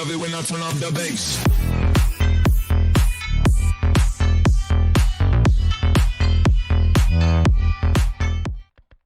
love it when I turn off the bass.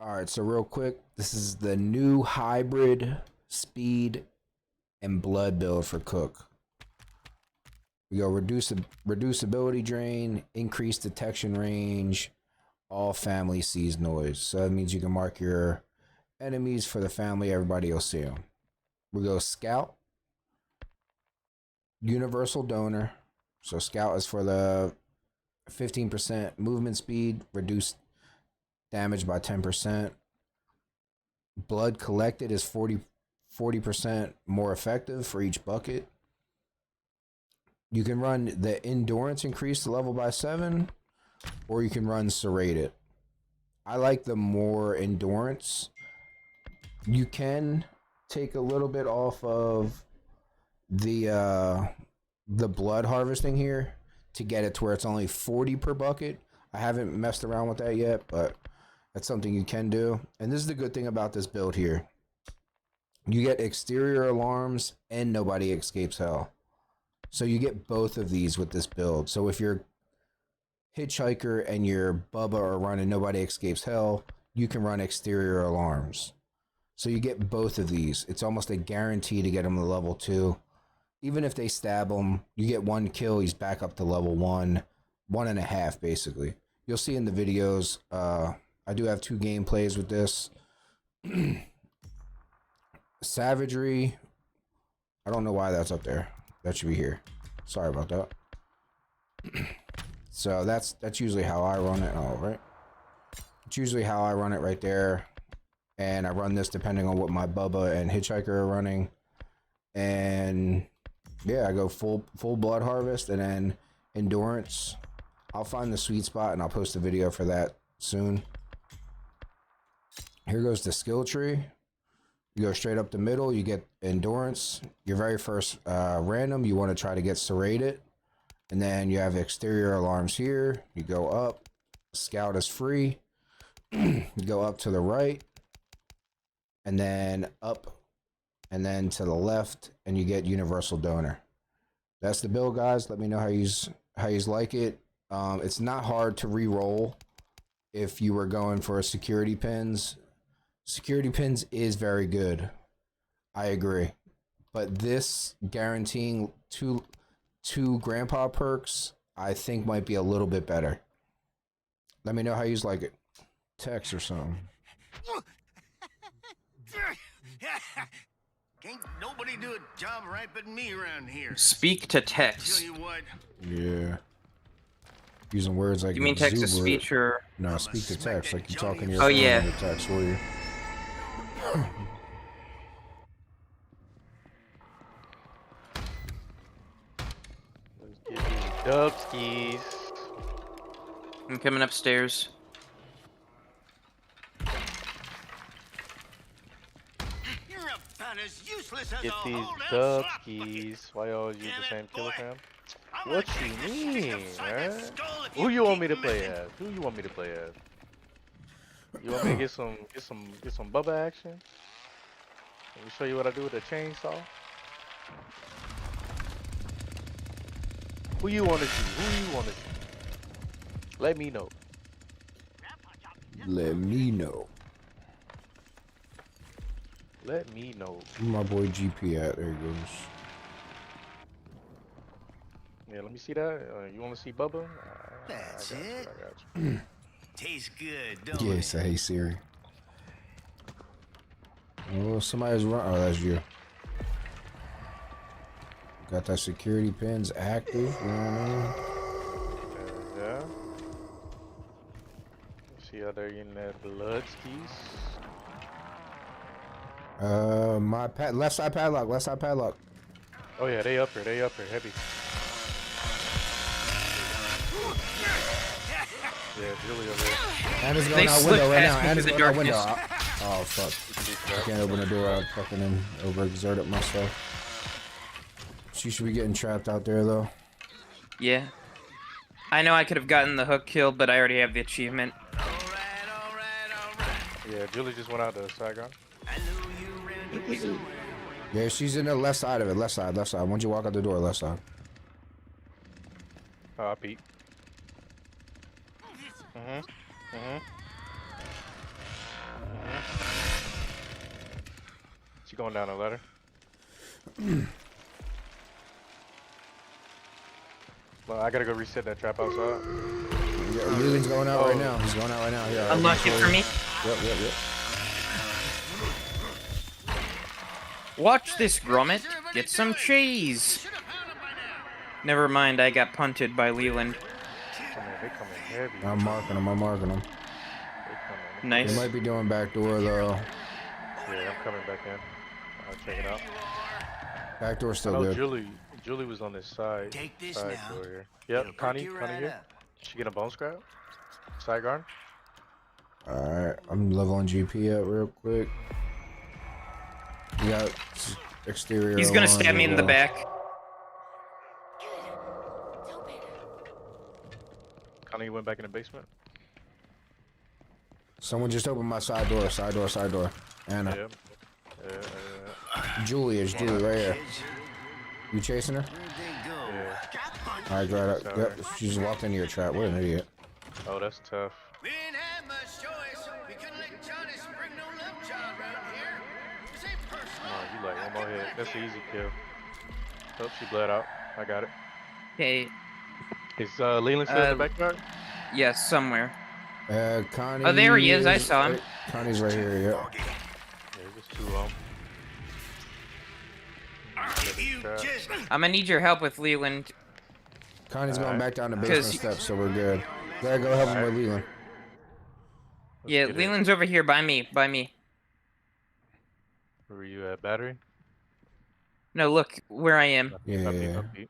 Alright, so real quick, this is the new hybrid speed and blood build for Cook. We go reduce ability drain, increase detection range, all family sees noise. So that means you can mark your enemies for the family, everybody will see them. We go scout, universal donor. So scout is for the 15% movement speed, reduced damage by 10%. Blood collected is 40% more effective for each bucket. You can run the endurance increase the level by 7, or you can run serrated. I like the more endurance. You can take a little bit off of the blood harvesting here to get it to where it's only 40 per bucket. I haven't messed around with that yet, but that's something you can do. And this is the good thing about this build here. You get exterior alarms and nobody escapes hell. So you get both of these with this build. So if your hitchhiker and your Bubba are running nobody escapes hell, you can run exterior alarms. So you get both of these. It's almost a guarantee to get them to level 2. Even if they stab him, you get 1 kill, he's back up to level 1, 1.5 basically. You'll see in the videos, I do have 2 gameplays with this. Savagery, I don't know why that's up there. That should be here. Sorry about that. So that's usually how I run it. Oh, right. It's usually how I run it right there. And I run this depending on what my Bubba and Hitchhiker are running. And yeah, I go full blood harvest and then endurance. I'll find the sweet spot and I'll post a video for that soon. Here goes the skill tree. You go straight up the middle, you get endurance. Your very first random, you want to try to get serrated. And then you have exterior alarms here. You go up, scout is free. You go up to the right, and then up, and then to the left, and you get universal donor. That's the build, guys. Let me know how you like it. It's not hard to re-roll if you were going for security pins. Security pins is very good. I agree. But this guaranteeing two grandpa perks, I think might be a little bit better. Let me know how you like it. Text or something. Can't nobody do a job right but me around here. Speak to text. Tell you what. Yeah. Using words like You mean text to exuberant. speech or? No, speak to text like you're talking to your Oh, phone yeah. on the text, will you? Let's get these dubskis. I'm coming upstairs. You're about as useless as Get a these whole damn slop bucket. dubskis. Why y'all use Damn the it, same killer boy. cam? I'm What gonna you take this stick mean, upside that man? skull if Who you want me to keep play messing. as? Who you want me to play as? You want me to get some Bubba action? Let me show you what I do with a chainsaw. Who you want to see? Who you want to see? Let me know. Let me know. Let me know. Where my boy GP at? There he goes. Yeah, let me see that. You want to see Bubba? That's I got it. You, I got you. Tastes good, don't Yeah, he it? said, hey Siri. Oh, somebody's run. Oh, that's you. Got that security pins active. You know what I mean? Yeah. See how they're getting that blood skis. My left side padlock. Left side padlock. Oh yeah, they up here. They up here. Heavy. Yeah, Julie over there. And it's They going out slipped window right past now. me And through it's the going out window. darkness. Oh fuck! I can't open the door. I fucking overexerted myself. She should be getting trapped out there though. Yeah. I know I could have gotten the hook kill, but I already have the achievement. All right. Yeah, Julie just went out the side ground. I knew you ran from somewhere. Yeah, she's in the left side of it. Left side, left side. Once you walk out the door, left side. Pete. She going down the ladder. Well, I gotta go reset that trap outside. Yeah, Leland's going out right now. He's going out right now. Yeah. Unlock it for me. Yep. Watch this, Grommet. Get some cheese. Never mind, I got punted by Leland. They coming heavy. I'm marking him. They coming. Nice. He might be doing back door though. Yeah, I'm coming back in. I'll check it out. Back door's I still know good. Julie was on this side. Take this side now. door here. Yep, It'll Connie cook you right here. up. She get a bone scrap. Side guard. Alright, I'm leveling GP up real quick. You got exterior. He's gonna alarms stab me as in the well. back. Connie went back in the basement. Someone just opened my side door. Anna. Yep. Julie right here. You chasing her? Where'd they go? Yeah. Alright, got it. Yep, she just walked into your trap. What an idiot. Oh, that's tough. We didn't have much choice. We couldn't let Johnny spring no love child around here. This ain't personal. Oh, you like one more hit. That's an easy kill. Oh, she bled out. I got it. Okay. Is Leland still in the backyard? Yes, somewhere. Connie. Oh, there he is. I saw him. Connie's right here. Yep. Yeah, there's just two of them. You just I'm gonna need your help with Leland. Connie's going back down the 'Cause- basement steps, so we're good. Gotta go help him with Leland. Yeah, get it. Leland's over here by me. Where were you at? Battery? No, look where I am. Yeah. Upbeat.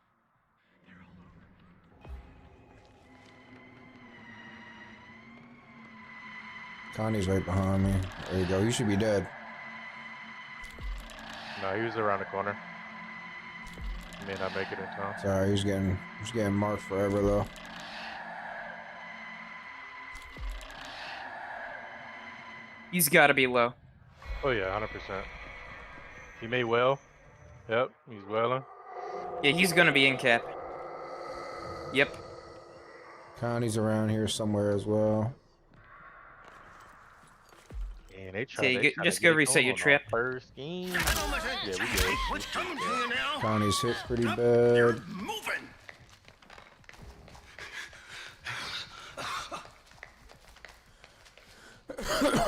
Connie's right behind me. There you go. You should be dead. No, he was around the corner. He may not make it in time. Sorry, he's getting marked forever though. He's gotta be low. Oh yeah, 100%. He may well. Yep, he's welling. Yeah, he's gonna be in cap. Yep. Connie's around here somewhere as well. And they Okay, just go reset your trap. First game. I know much like Yeah, we Johnny. good. What's coming to you now? Connie's hit pretty You're bad. moving.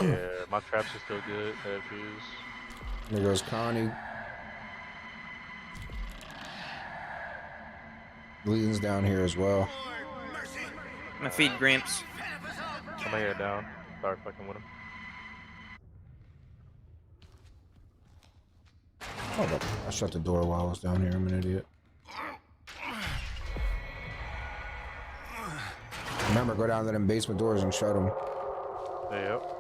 Yeah, my traps are still good. That fuse. There goes Connie. Leland's down here as well. Lord, mercy. My feed Gramps. Help us all. I'm gonna head down. Start fucking with him. Hold up. I shut the door while I was down here. I'm an idiot. Remember, go down to them basement doors and shut them. Yep.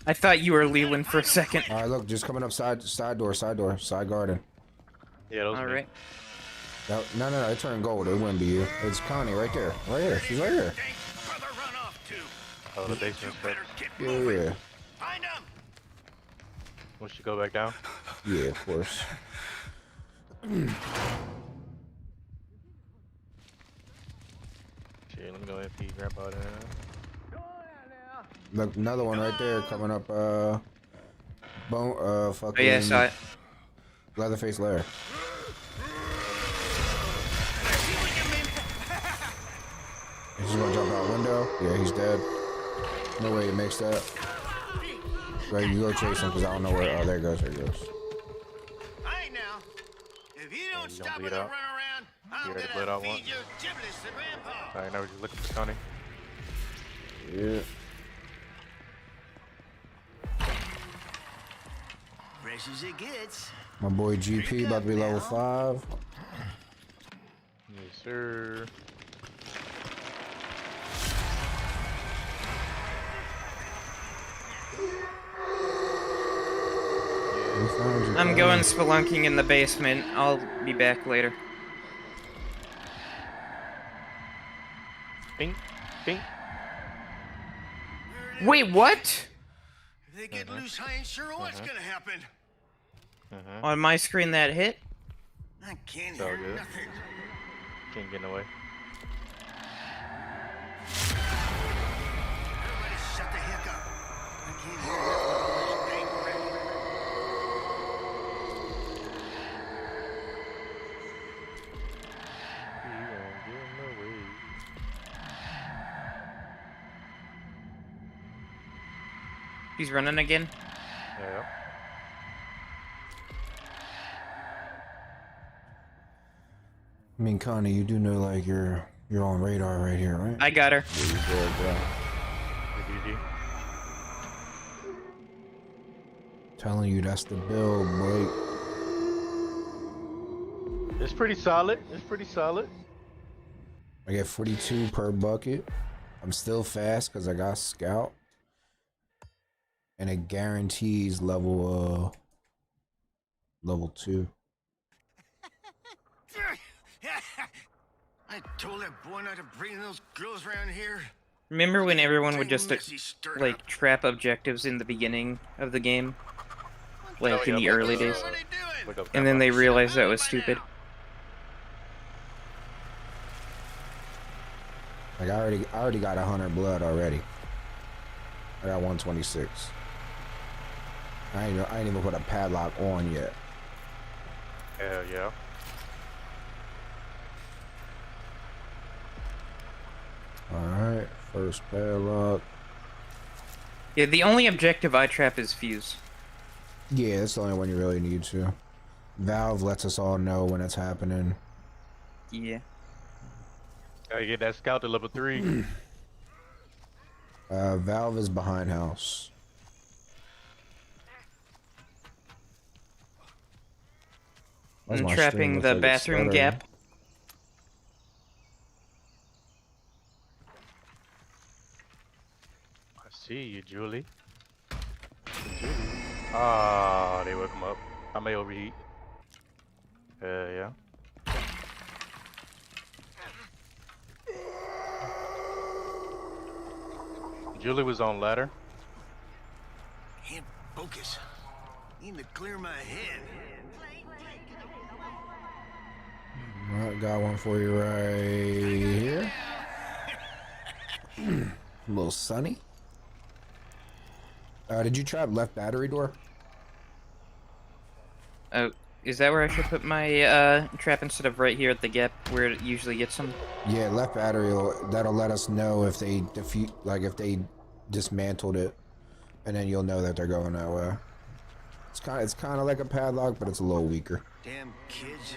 I thought you were Leland for a second. All right, look, just coming up side door, side garden. Yeah, those. All right. No, it turned gold. It wouldn't be you. It's Connie right there. Right here. She's right here. Thanks, brother, run off to. Oh, the basement Better steps. get moving. Yeah. Find him. Once you go back down. Yeah, of course. Shit, let me go ahead and feed Grandpa down. Look, another one right there coming up. Fucking. Oh yeah, I saw it. Leatherface Lair. He's gonna jump out window. Yeah, he's dead. No way he makes that. Right, you go chase him because I don't know where. Oh, there he goes. There he goes. Hey now, if you don't you gonna stop bleed with the out? runaround, I'm You already gonna bled out feed once? your giblets to Grandpa. Alright, now we're just looking for Connie. Yeah. Fresh as it gets. My boy GP about to be level 5. Yes, sir. found you. I'm going spelunking in the basement. I'll be back later. Ping, ping. Wait, what? If they get loose, I ain't sure what's gonna happen. On my screen that hit? I can't all hear good. nothing. Can't get in the way. Everybody shut the heck up. I can't hear nothing but this dang racket. You won't get in the way. He's running again. Yeah. I mean, Connie, you do know like you're on radar right here, right? I got her. Yeah, you good, bro. GG. Telling you that's the build, boy. It's pretty solid. It's pretty solid. I get 42 per bucket. I'm still fast because I got scout. And it guarantees level 2. I told that boy not to bring those girls around here. Remember when everyone would just Messy stirred like up. trap objectives in the beginning of the game? Like in yeah, the early days? What are they doing? Look up And then that they box. realized that was stupid. Like I already got 100 blood already. I got 126. I ain't even put a padlock on yet. Hell yeah. Alright, first padlock. Yeah, the only objective I trap is fuse. Yeah, that's the only one you really need to. Valve lets us all know when it's happening. Yeah. Gotta get that scout to level 3. Valve is behind house. Why's I'm my trapping stream look the like it's bathroom stuttering? gap. I see you, Julie. Ah, they woke him up. I may overheat. Yeah. Julie was on ladder. Can't focus. Need to clear my head. I got one for you right here. A little sunny. Did you trap left battery door? Oh, is that where I should put my trap instead of right here at the gap where it usually gets them? Yeah, left battery. That'll let us know if they defeat, like if they dismantled it, and then you'll know that they're going that way. It's kind of like a padlock, but it's a little weaker. Damn kids.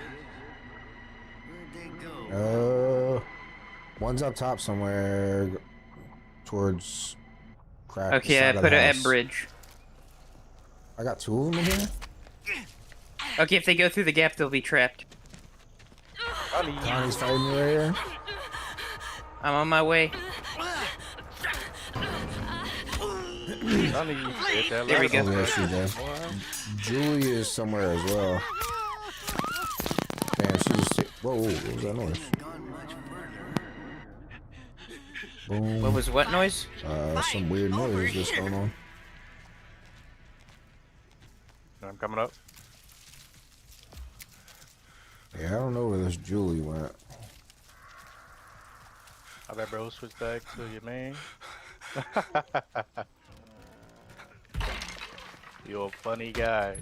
Where'd they go? One's up top somewhere, towards crack. Okay, I side of put the it at house. bridge. I got 2 of them in here. Okay, if they go through the gap, they'll be trapped. Connie's fighting me right here. I'm on my way. There we go. Oh, yeah, she did. Julie is somewhere as well. Damn, she just. Whoa, what was that noise? Gone much further. Boom. What was what noise? Some weird noise just going on. I'm coming up. Yeah, I don't know where this Julie went. I bet bro switch back to your main. You're a funny guy.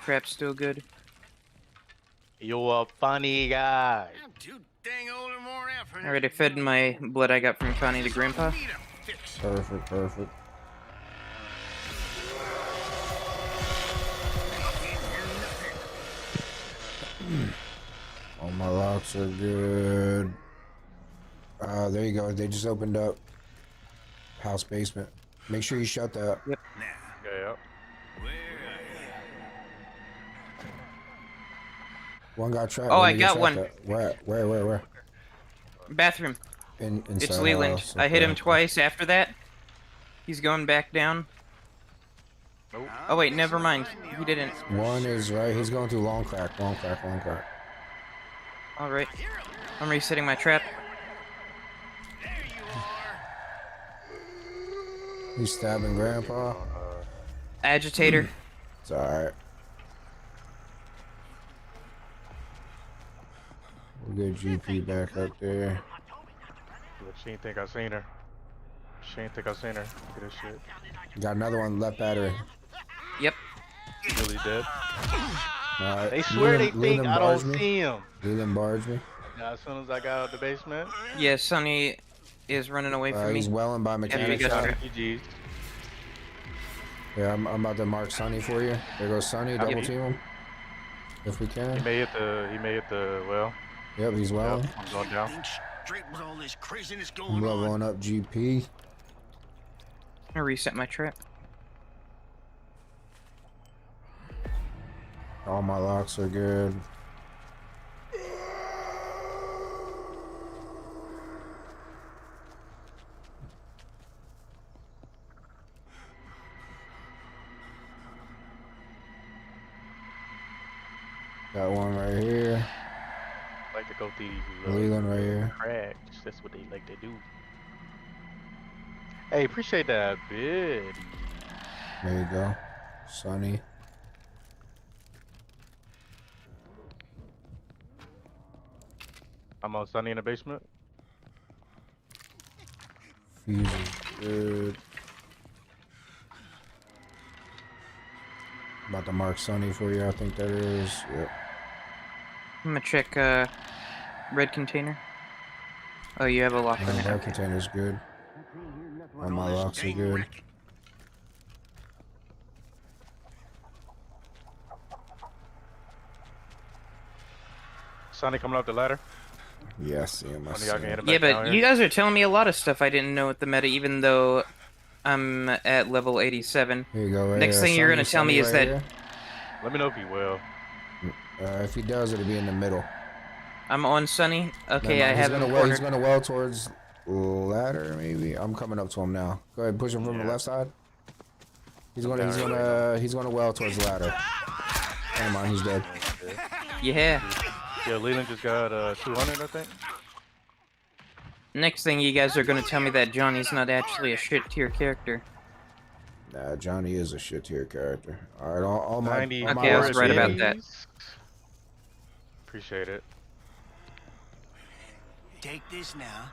Trap's still good. You're a funny guy. I'm too dang old and worn out for this. Alright, I fed my blood I got from Connie to Grandpa. Need a fix. Perfect, perfect. All my locks are good. There you go. They just opened up house basement. Make sure you shut that. Yep. Yeah. One got trapped. Oh, Let I me get got one. trapped at. Where? Bathroom. Inside It's the Leland. house, I hit him okay. twice after that. He's going back down. Nope. Oh wait, never mind. He didn't. One is right. He's going through long crack, long crack, long crack. All right. I'm resetting my trap. There you are. He's stabbing Grandpa. Agitator. It's alright. We'll get GP back up there. Look, she didn't think I seen her. She didn't think I seen her. Look at this shit. Got another one left battery. Yep. Really dead. Alright. They swear they think I don't me. see him. Leland barged me. Now, as soon as I got out the basement, Yeah, Sonny is running away from me. He's welling by mechanic you got shop. her. GG's. Yeah, I'm about to mark Sonny for you. There goes Sonny. Double Yep. team him. If we He can. may hit the well. Yep, he's welling. Yep, I'm going down. Think straight with all this craziness I'm going on. leveling up GP. I reset my trap. All my locks are good. Got one right here. Like to go through these little Leland right here. cracks. That's what they like to do. Hey, appreciate that bid. There you go. Sonny. I'm on Sunny in the basement. Fuse is good. About to mark Sonny for you, I think that is. Yep. I'm gonna check red container. Oh, you have a lock on it. That Okay. container's good. All my locks are good. Sunny coming up the ladder. Yeah, I see him. I One of see y'all can hit him. him Yeah, back down but here. you guys are telling me a lot of stuff I didn't know at the meta, even though I'm at level 87. Here you go. Right Next here. thing you're Sonny- gonna tell me Sonny is right that- here. Let me know if he will. If he does, it'll be in the middle. I'm on Sunny. Okay, Never I mind. have him He's cornered. gonna well towards ladder, maybe. I'm coming up to him now. Go ahead, push him from the Yeah. left side. He's gonna well towards the ladder. Never mind, he's dead. Yeah. Yeah, Leland just got 200, I think. Next thing you guys are gonna tell me that Johnny's not actually a shit tier character. Nah, Johnny is a shit tier character. All right, all my 90. all my Okay, I was locks are right about good. that. Appreciate it. Take this now.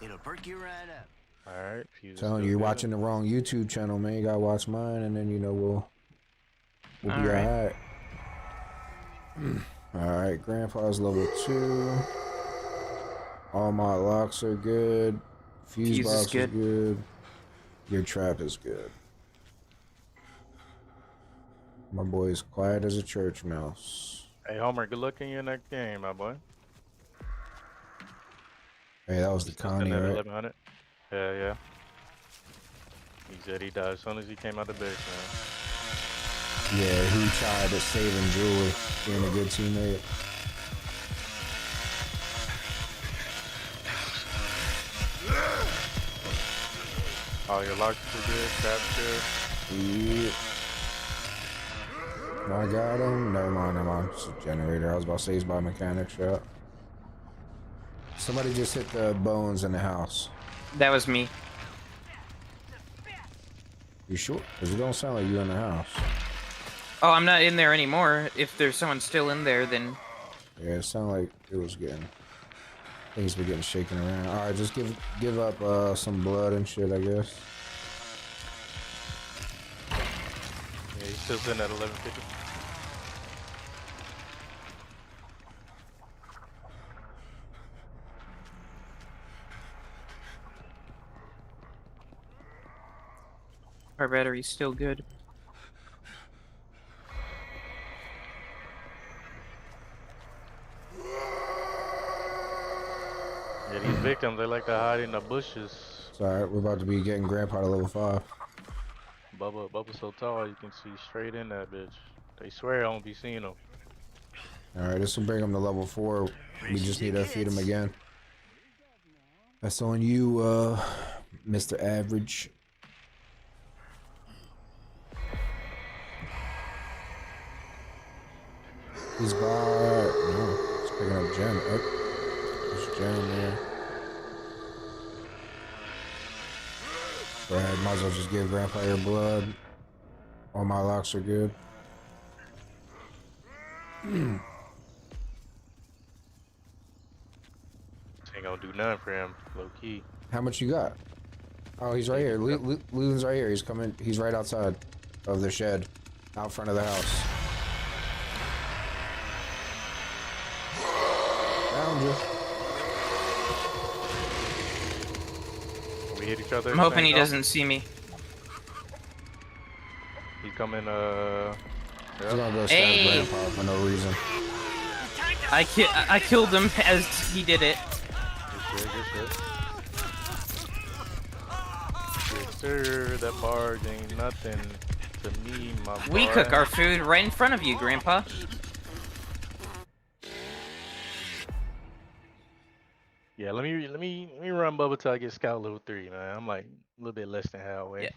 It'll perk you right up. Alright. Telling you, you're watching the wrong YouTube channel, man. You gotta watch mine, and then we'll be all Alright. right. All right, Grandpa's level 2. All my locks are good. Fuse Fuse is box is good. good. Your trap is good. My boy's quiet as a church mouse. Hey, Homer, good luck in your next game, my boy. Hey, that was the Still Connie, sitting at right? 1100. Yeah. He said he died as soon as he came out the basement. Yeah, he tried to save Julie, being a good teammate. Oh, your locks are good, trap's good. Yep. I got him. Never mind. It's a generator. I was about to say he's by mechanic shop. Somebody just hit the bones in the house. That was me. You sure? Because it don't sound like you in the house. Oh, I'm not in there anymore. If there's someone still in there, then Yeah, it sounded like it was getting... Things were getting shaken around. Alright, just give up some blood and shit, I guess. Yeah, he's still sitting at 1150. our battery's still good. Yeah, these victims, they like to hide in the bushes. It's alright, we're about to be getting Grandpa to level 5. Bubba's so tall, you can see straight in that bitch. They swear I won't be seeing them. Alright, this will bring him to level 4. We just need to feed him again. That's on you, Mr. Average. He's by. No, he's picking up gem. Oh, there's gem there. Go ahead, might as well just give Grandpa your blood. All my locks are good. Ain't gonna do nothing for him, low key. How much you got? Oh, he's right here. Leland's right here. He's coming. He's right outside of the shed, out front of the house. Found you. We hit each other. I'm hoping he same doesn't see me. He's coming. He's Yeah. gonna go stab Hey. Grandpa for no reason. I killed him as he did it. Good shit. Good shit. Yes, sir. That barge ain't nothing to me, my boy. We cook our food right in front of you, Grandpa. Yeah, let me run Bubba till I get Scout level 3, man. I'm like a little bit less than halfway. Yeah.